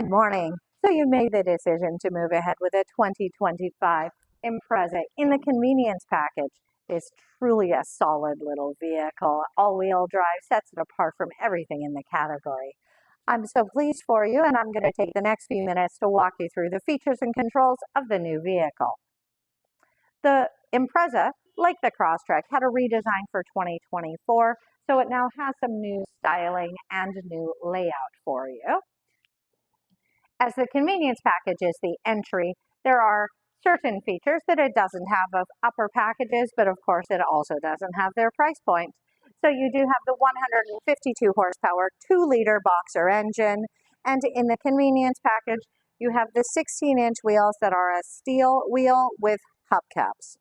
Good morning. So you made the decision to move ahead with a 2025 Impreza in the convenience package. It's truly a solid little vehicle. All-wheel drive sets it apart from everything in the category. I'm so pleased for you, and I'm going to take the next few minutes to walk you through the features and controls of the new vehicle. The Impreza, like the Crosstrek, had a redesign for 2024, so it now has some new styling and new layout for you. As the convenience package is the entry, there are certain features that it doesn't have of upper packages, but of course it also doesn't have their price point. So you do have the 152 horsepower 2-liter boxer engine, and in the convenience package, you have the 16-inch wheels that are a steel wheel with hubcaps.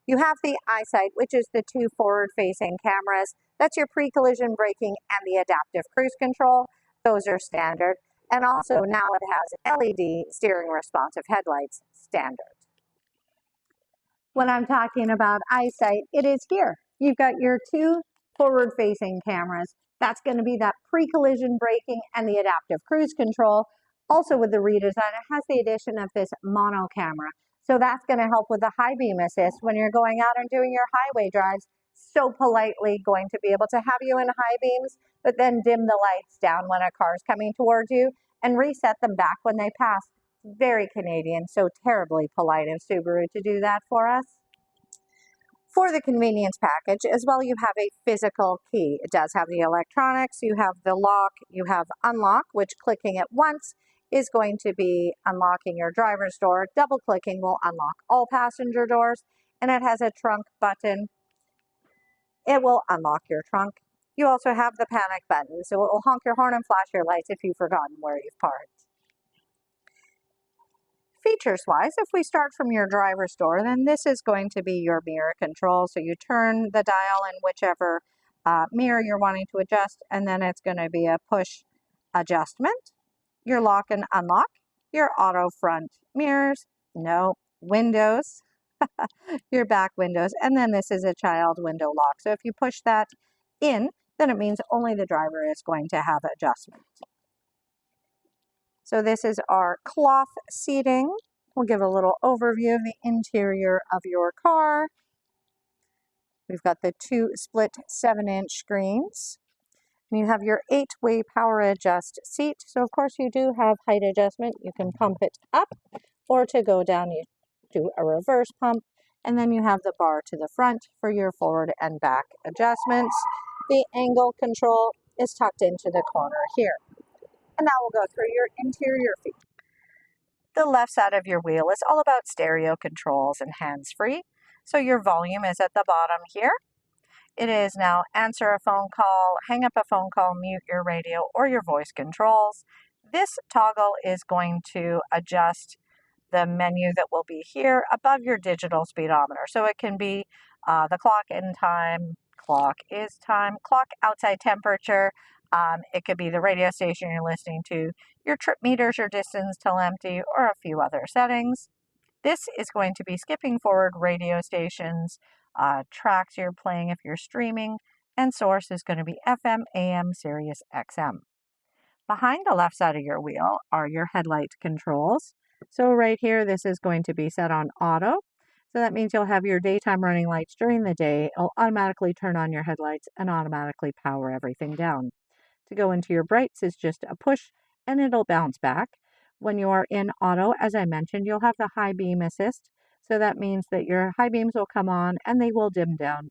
You have the EyeSight, which is the 2 forward-facing cameras. That's your pre-collision braking and the adaptive cruise control. Those are standard. And also now it has LED steering responsive headlights standard. When I'm talking about EyeSight, it is here. You've got your 2 forward-facing cameras. That's going to be that pre-collision braking and the adaptive cruise control. Also with the redesign, it has the addition of this mono camera. So that's going to help with the high beam assist when you're going out and doing your highway drives. So politely going to be able to have you in high beams, but then dim the lights down when a car is coming towards you and reset them back when they pass. Very Canadian, so terribly polite of Subaru to do that for us. For the convenience package as well, you have a physical key. It does have the electronics, you have the lock, you have unlock, which clicking it once is going to be unlocking your driver's door. Double clicking will unlock all passenger doors, and it has a trunk button. It will unlock your trunk. You also have the panic button, so it will honk your horn and flash your lights if you've forgotten where you've parked. Features-wise, if we start from your driver's door, then this is going to be your mirror control. So you turn the dial in whichever mirror you're wanting to adjust, and then it's going to be a push adjustment. Your lock and unlock, your auto front mirrors, no windows, your back windows, and then this is a child window lock. So if you push that in, then it means only the driver is going to have adjustment. So this is our cloth seating. We'll give a little overview of the interior of your car. We've got the 2 split 7-inch screens. You have your 8-way power adjust seat. So of course you do have height adjustment. You can pump it up, or to go down you do a reverse pump. And then you have the bar to the front for your forward and back adjustments. The angle control is tucked into the corner here. And now we'll go through your interior features. The left side of your wheel is all about stereo controls and hands-free. So your volume is at the bottom here. It is now answer a phone call, hang up a phone call, mute your radio, or your voice controls. This toggle is going to adjust the menu that will be here above your digital speedometer. So it can be the clock in time, clock is time, clock outside temperature. It could be the radio station you're listening to, your trip meters, your distance till empty, or a few other settings. This is going to be skipping forward radio stations, tracks you're playing if you're streaming, and source is going to be FM, AM, Sirius XM. Behind the left side of your wheel are your headlight controls. So right here, this is going to be set on auto. So that means you'll have your daytime running lights during the day. It'll automatically turn on your headlights and automatically power everything down. To go into your brights is just a push and it'll bounce back. When you are in auto, as I mentioned, you'll have the high beam assist. So that means that your high beams will come on and they will dim down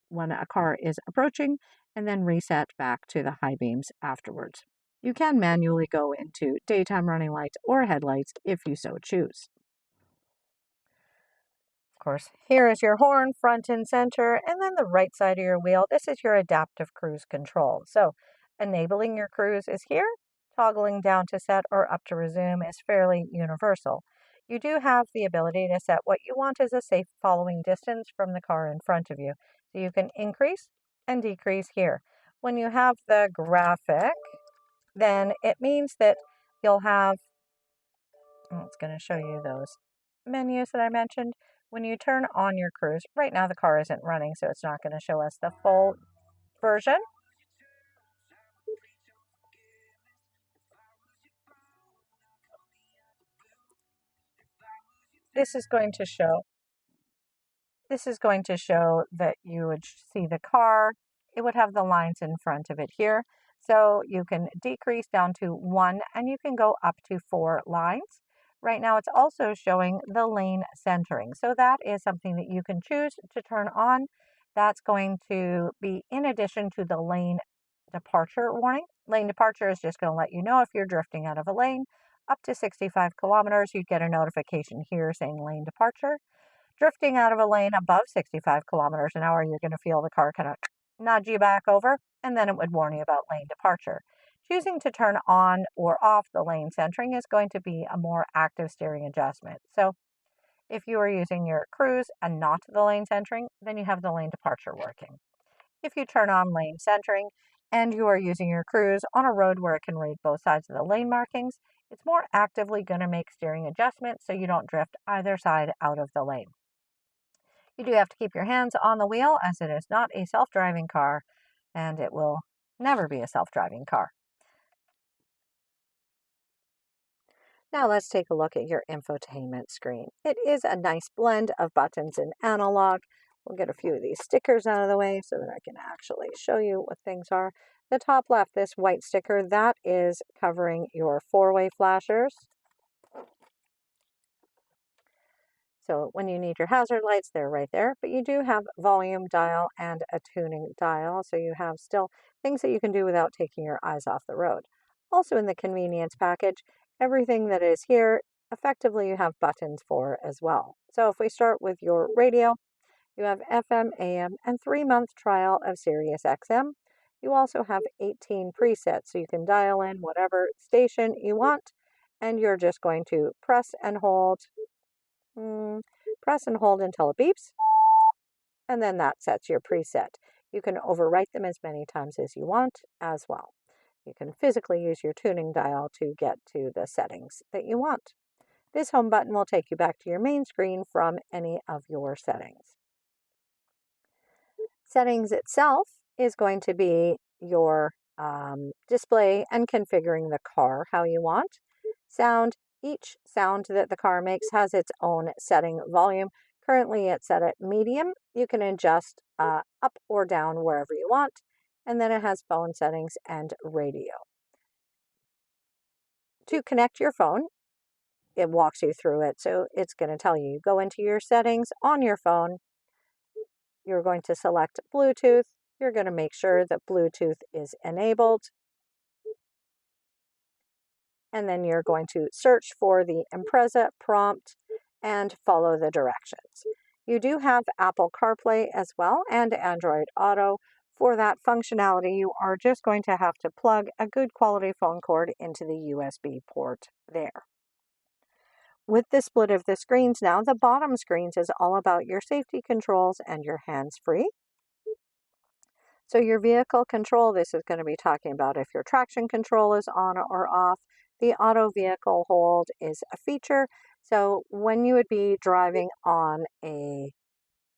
when a car is approaching and then reset back to the high beams afterwards. You can manually go into daytime running lights or headlights if you so choose. Of course, here is your horn, front and center, and then the right side of your wheel. This is your adaptive cruise control. So enabling your cruise is here. Toggling down to set or up to resume is fairly universal. You do have the ability to set what you want as a safe following distance from the car in front of you. So you can increase and decrease here. When you have the graphic, then it means that you'll have, it's going to show you those menus that I mentioned. When you turn on your cruise, right now the car isn't running, so it's not going to show us the full version. this is going to show that you would see the car. It would have the lines in front of it here. So you can decrease down to 1 and you can go up to 4 lines. Right now it's also showing the lane centering. So that is something that you can choose to turn on. That's going to be in addition to the lane departure warning. Lane departure is just going to let you know if you're drifting out of a lane. Up to 65 kilometers, you get a notification here saying lane departure. Drifting out of a lane above 65 kilometers an hour, you're going to feel the car kind of nudge you back over, and then it would warn you about lane departure. Choosing to turn on or off the lane centering is going to be a more active steering adjustment. So if you are using your cruise and not the lane centering, then you have the lane departure working. If you turn on lane centering and you are using your cruise on a road where it can read both sides of the lane markings, it's more actively going to make steering adjustments so you don't drift either side out of the lane. You do have to keep your hands on the wheel as it is not a self-driving car and it will never be a self-driving car. Now let's take a look at your infotainment screen. It is a nice blend of buttons and analog. We'll get a few of these stickers out of the way so that I can actually show you what things are. The top left, this white sticker, that is covering your four-way flashers. So when you need your hazard lights, they're right there. But you do have volume dial and a tuning dial. So you have still things that you can do without taking your eyes off the road. Also in the convenience package, everything that is here, effectively you have buttons for as well. So if we start with your radio, you have FM, AM, and 3-month trial of Sirius XM. You also have 18 presets, so you can dial in whatever station you want, and you're just going to press and hold until it beeps, and then that sets your preset. You can overwrite them as many times as you want as well. You can physically use your tuning dial to get to the settings that you want. This home button will take you back to your main screen from any of your settings. Settings itself is going to be your display and configuring the car how you want. Sound, each sound that the car makes has its own setting volume. Currently it's set at medium. You can adjust up or down wherever you want. And then it has phone settings and radio. To connect your phone, it walks you through it. So it's going to tell you, go into your settings on your phone. You're going to select Bluetooth. You're going to make sure that Bluetooth is enabled. And then you're going to search for the Impreza prompt and follow the directions. You do have Apple CarPlay as well and Android Auto. For that functionality, you are just going to have to plug a good quality phone cord into the USB port there. With the split of the screens now, the bottom screens is all about your safety controls and your hands-free. So your vehicle control, this is going to be talking about if your traction control is on or off. The auto vehicle hold is a feature. So when you would be driving on a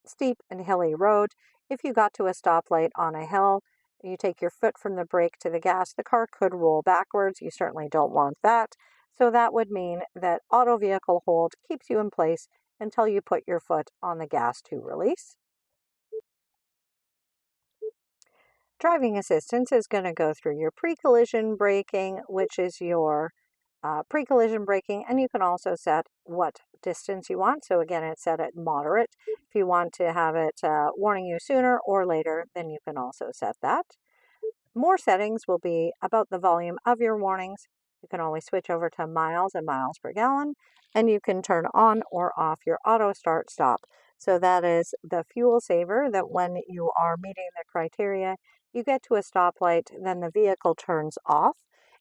steep and hilly road, if you got to a stoplight on a hill, you take your foot from the brake to the gas, the car could roll backwards. You certainly don't want that. So that would mean that auto vehicle hold keeps you in place until you put your foot on the gas to release. Driving assistance is going to go through your pre-collision braking, which is your pre-collision braking, and you can also set what distance you want. So again, it's set at moderate. If you want to have it warning you sooner or later, then you can also set that. More settings will be about the volume of your warnings. You can always switch over to miles and miles per gallon, and you can turn on or off your auto start stop. So that is the fuel saver that when you are meeting the criteria, you get to a stoplight, then the vehicle turns off.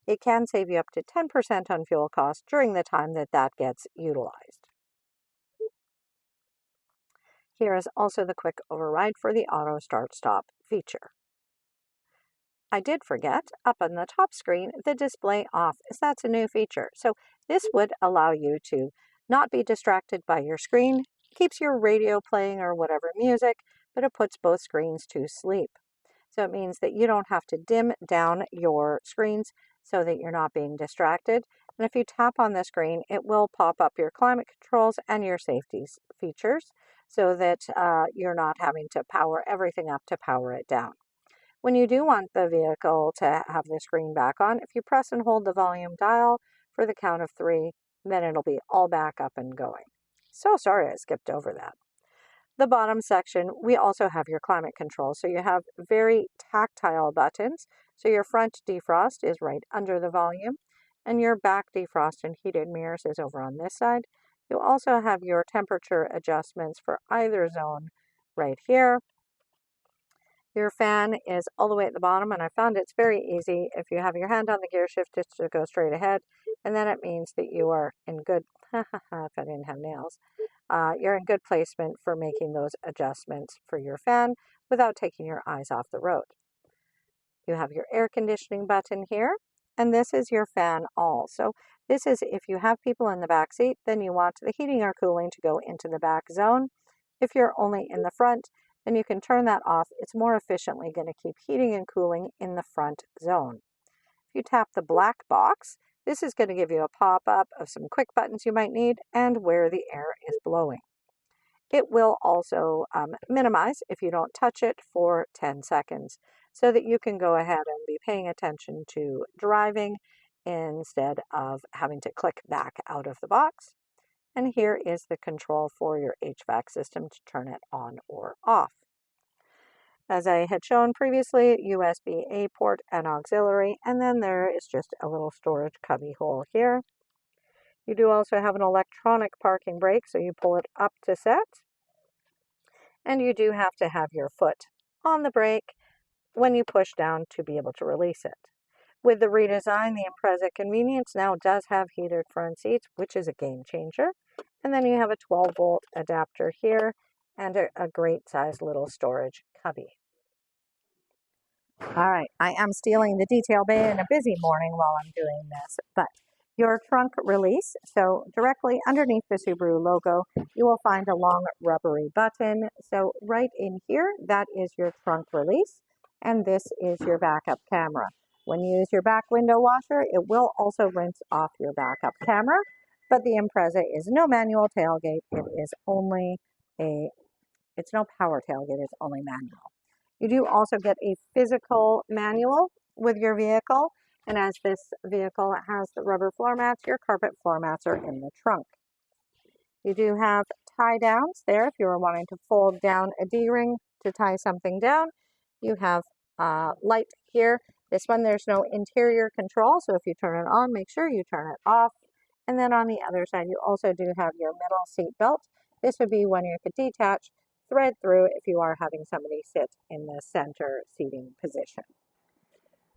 It can save you up to 10% on fuel costs during the time that that gets utilized. Here is also the quick override for the auto start stop feature. I did forget, up on the top screen, the display off, as that's a new feature. So this would allow you to not be distracted by your screen, keeps your radio playing or whatever music, but it puts both screens to sleep. So it means that you don't have to dim down your screens. so that you're not being distracted. And if you tap on the screen, it will pop up your climate controls and your safety features so that you're not having to power everything up to power it down. When you do want the vehicle to have the screen back on, if you press and hold the volume dial for the count of 3, then it'll be all back up and going. So sorry I skipped over that. The bottom section, we also have your climate control. So you have very tactile buttons. So your front defrost is right under the volume, and your back defrost and heated mirrors is over on this side. You also have your temperature adjustments for either zone right here. Your fan is all the way at the bottom, and I found it's very easy. If you have your hand on the gear shift, just to go straight ahead, and then it means that you are in good, if I didn't have nails, you're in good placement for making those adjustments for your fan without taking your eyes off the road. You have your air conditioning button here, and this is your fan all. So this is if you have people in the back seat, then you want the heating or cooling to go into the back zone. If you're only in the front, then you can turn that off. It's more efficiently going to keep heating and cooling in the front zone. If you tap the black box, this is going to give you a pop-up of some quick buttons you might need and where the air is blowing. It will also minimize if you don't touch it for 10 seconds so that you can go ahead and be paying attention to driving instead of having to click back out of the box. And here is the control for your HVAC system to turn it on or off. As I had shown previously, USB-A port and auxiliary, and then there is just a little storage cubby hole here. You do also have an electronic parking brake, so you pull it up to set. And you do have to have your foot on the brake when you push down to be able to release it. With the redesign, the Impreza Convenience now does have heated front seats, which is a game changer. And then you have a 12-volt adapter here and a great size little storage cubby. All right, I am stealing the detail bay in a busy morning while I'm doing this, but your trunk release, so directly underneath the Subaru logo, you will find a long rubbery button. So right in here, that is your trunk release, and this is your backup camera. When you use your back window washer, it will also rinse off your backup camera, but the Impreza is no manual tailgate. It's no power tailgate, it's only manual. You do also get a physical manual with your vehicle, and as this vehicle has the rubber floor mats, your carpet floor mats are in the trunk. You do have tie downs there if you are wanting to fold down a D-ring to tie something down. You have light here. This one, there's no interior control, so if you turn it on, make sure you turn it off. And then on the other side, you also do have your middle seat belt. This would be one you could detach, thread through if you are having somebody sit in the center seating position.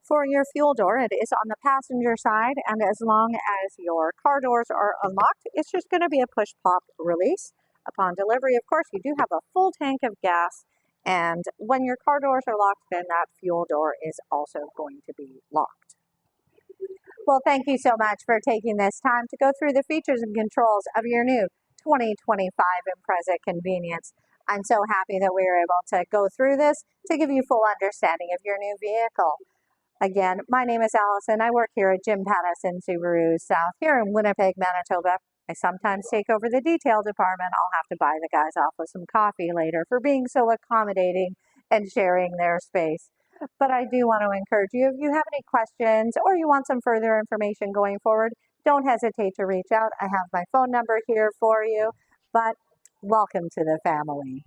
For your fuel door, it is on the passenger side, and as long as your car doors are unlocked, it's just going to be a push-pop release. Upon delivery, of course, you do have a full tank of gas, and when your car doors are locked, then that fuel door is also going to be locked. Well, thank you so much for taking this time to go through the features and controls of your new 2025 Impreza Convenience. I'm so happy that we were able to go through this to give you full understanding of your new vehicle. Again, my name is Allison. I work here at Jim Pattison Subaru South here in Winnipeg, Manitoba. I sometimes take over the detail department. I'll have to buy the guys off with some coffee later for being so accommodating and sharing their space. But I do want to encourage you, if you have any questions or you want some further information going forward, don't hesitate to reach out. I have my phone number here for you, but welcome to the family.